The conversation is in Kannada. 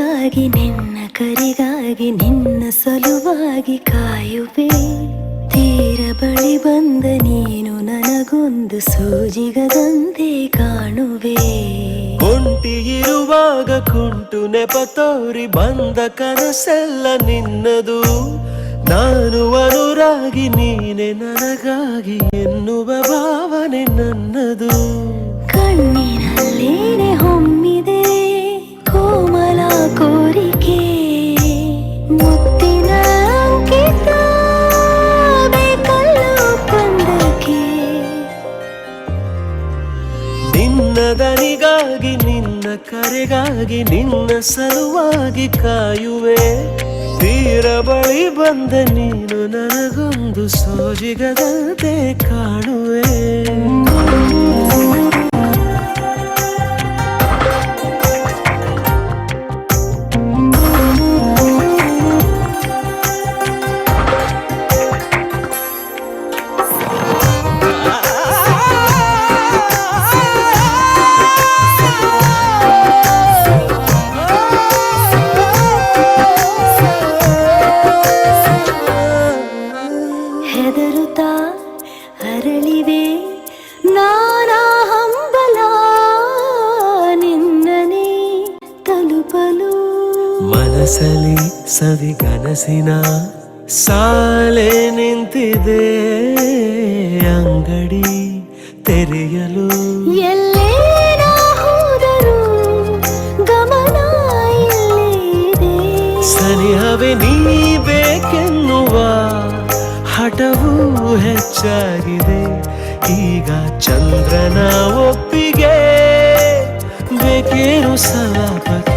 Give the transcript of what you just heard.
ಸಲುವಾಗಿ ನಿನ್ನ ಕರೆಗಾಗಿ ನಿನ್ನ ಸಲುವಾಗಿ ಕಾಯುವೆ. ತೀರ ಬಳಿ ಬಂದ ನೀನು ನನಗೊಂದು ಸೂಜಿಗದಂತೆ ಕಾಣುವೆ. ಒಂಟಿ ಇರುವಾಗ ಕುಂಟು ನೆಪ ತೋರಿ ಬಂದ ಕನಸೆಲ್ಲ ನಿನ್ನದು. ನಾನು ಅನುರಾಗಿ ನೀನೆ ನನಗಾಗಿ ಎನ್ನುವ ಭಾವನೆ ನನ್ನದು. ಕಣ್ಣಿನಲ್ಲೇನೆ ಹೊಮ್ಮಿದೆ ಕೋಮಲ ಕೋರಿಕೆ, ಮುತ್ತಿನ ಅಂಕಿತ ಬೇಕಲ್ಲ ಒಪ್ಪಂದಕ್ಕೆ. ನಿನ್ನ ದನಿಗಾಗಿ ನಿನ್ನ ಕರೆಗಾಗಿ ನಿನ್ನ ಸಲುವಾಗಿ ಕಾಯುವೆ. ತೀರ ಬಳಿ ಬಂದ ನೀನು ನನಗೊಂದು ಸೋಜಿಗದಂತೆ ಕಾಣುವೆ. ಹೆದರುತ್ತಾ ಅರಳಿವೆ ನಾನಾ ಹಂಬಲ ನಿನ್ನನೆ ತಲುಪಲು. ಮನಸಲಿ ಸವಿಗನಸಿನ ಸಾಲೆ ನಿಂತಿದೆ ಅಂಗಡಿ ತೆರೆಯಲು. ಎಲ್ಲೇ ನಾ ಹೋದರೂ ಗಮನ ಇಲ್ಲೇ ಇದೆ. ಸನಿಹವೇ ನೀ ಬೇಕೆನ್ನುವ ಹಠವೂ ಹೆಚ್ಚಾಗಿದೆ. ಈಗ ಚಂದ್ರನ ಒಪ್ಪಿಗೆ ಬೇಕೇನು ಸಲಾಪಕ್ಕೆ.